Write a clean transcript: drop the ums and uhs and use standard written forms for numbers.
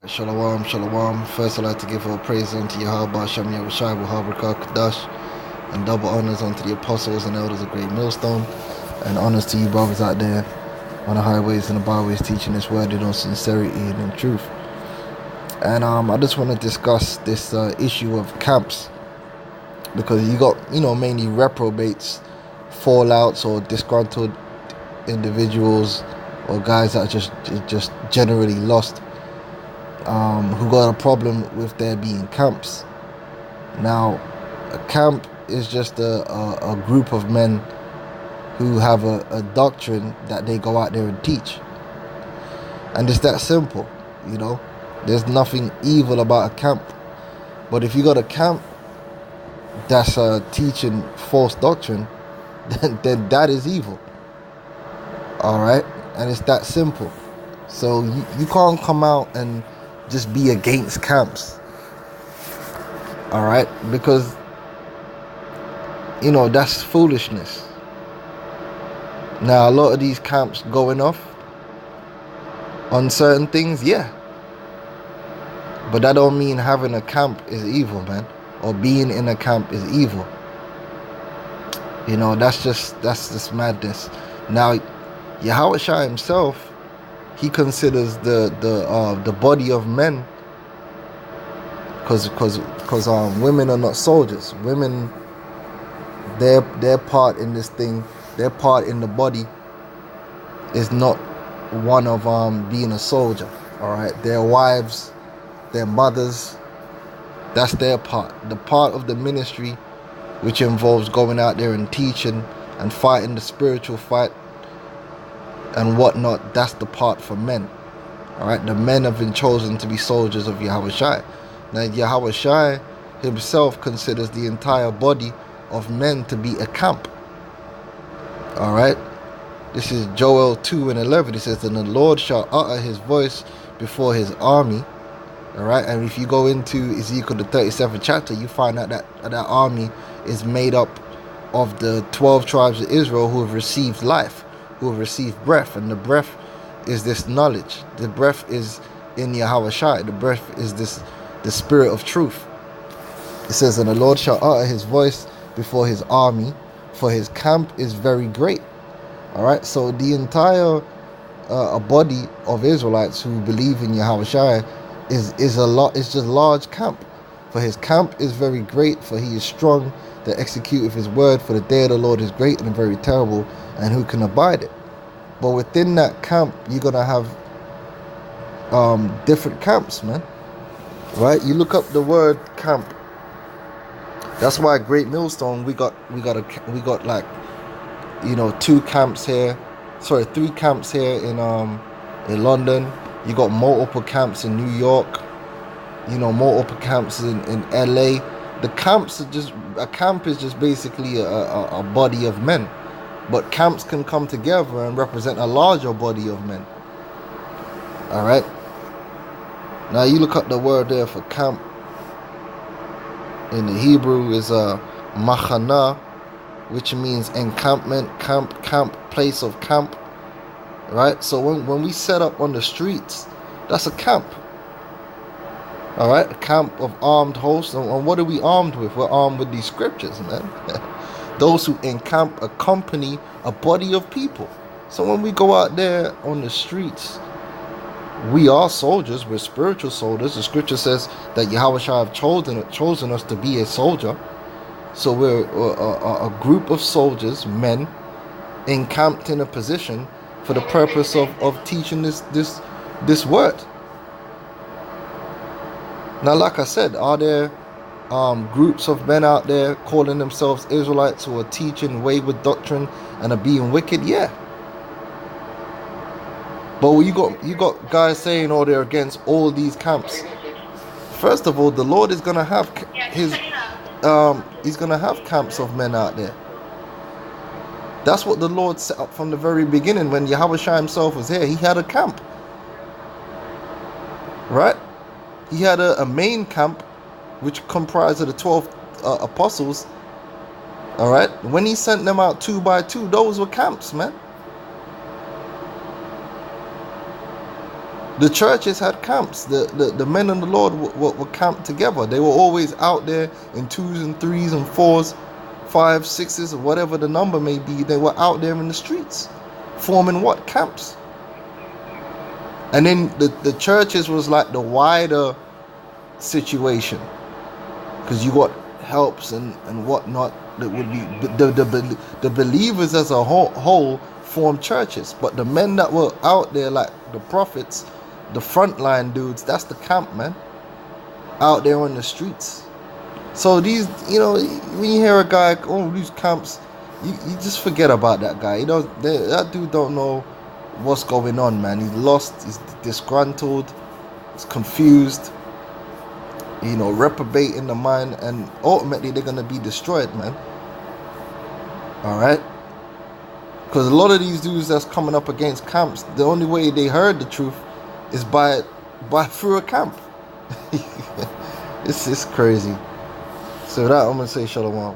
Shalom, shalom. First, I'd like to give all praise unto Yahweh, Shem Yahushai, Wahabrakah, Kadash, and double honors unto the apostles and elders of Great Millstone, and honors to you brothers out there on the highways and the byways teaching this word in all sincerity and in truth. And I just want to discuss this issue of camps, because you got, mainly reprobates, fallouts, or disgruntled individuals, or guys that are just generally lost, who got a problem with there being camps. Now, a camp is just a group of men who have a doctrine that they go out there and teach. And it's that simple, There's nothing evil about a camp. But if you got a camp that's teaching false doctrine, then that is evil. Alright? And it's that simple. So you can't come out and just be against camps. Alright? Because, that's foolishness. Now, a lot of these camps going off on certain things, yeah. But that don't mean having a camp is evil, man. Or being in a camp is evil. That's just madness. Now, Yahweh Shai himself, he considers the body of men, because women are not soldiers. Women, their part in this thing, their part in the body is not one of being a soldier. All right, their wives, their mothers, that's their part. The part of the ministry which involves going out there and teaching and fighting the spiritual fight and whatnot, that's the part for men. Alright, the men have been chosen to be soldiers of Yahweh Shai. Now, Yahweh Shai himself considers the entire body of men to be a camp. Alright, this is Joel 2:11. It says, "And the Lord shall utter his voice before his army." Alright, and if you go into Ezekiel the 37th chapter, you find out that army is made up of the 12 tribes of Israel who have received life, who have received breath. And the breath is this knowledge. The breath is in Yahweh Shai. The breath is the spirit of truth. It says, "And the Lord shall utter his voice before his army, for his camp is very great." Alright, so the entire a body of Israelites who believe in Yahweh Shai is just large camp. For his camp is very great, for he is strong that executeth his word, for the day of the Lord is great and very terrible, and who can abide it? But within that camp, you're gonna have different camps, man. Right? You look up the word camp. That's why Great Millstone, we got like, 3 camps here in London. You got multiple camps in New York, multiple camps in LA. The camps are a camp is just basically a body of men. But camps can come together and represent a larger body of men. Alright? Now you look up the word there for camp. In the Hebrew is machana, which means encampment, camp, place of camp. Right? So when we set up on the streets, that's a camp. Alright? A camp of armed hosts. And what are we armed with? We're armed with these scriptures, man. Those who encamp accompany a body of people. So when we go out there on the streets, we are soldiers. We're spiritual soldiers. The scripture says that Yahweh Shai have chosen us to be a soldier. So we're a group of soldiers, men, encamped in a position for the purpose of teaching this word. Now, like I said, are there groups of men out there calling themselves Israelites who are teaching wayward doctrine and are being wicked? Yeah. But you got guys saying, "Oh, they're against all these camps." First of all, the Lord is gonna have he's gonna have camps of men out there. That's what the Lord set up from the very beginning. When Yahweh Shai himself was here, he had a camp. Right? He had a main camp, which comprised of the 12 apostles. Alright? When he sent them out 2 by 2, those were camps, man. The churches had camps. The men and the Lord were camped together. They were always out there in 2s and 3s and 4s, 5s, 6s, or whatever the number may be. They were out there in the streets, forming what? Camps. And then the churches was like the wider situation, because you got helps and whatnot that would be the believers as a whole formed churches, but the men that were out there, like the prophets, the frontline dudes, that's the camp, man, out there on the streets. So these, you know, when you hear a guy, oh, these camps, you just forget about that guy. You know, that dude don't know what's going on, man. He's lost, he's disgruntled, he's confused, you know, reprobate in the mind, and ultimately they're gonna be destroyed, man. All right, because a lot of these dudes that's coming up against camps, the only way they heard the truth is by through a camp. It's crazy. So that I'm gonna say shalom.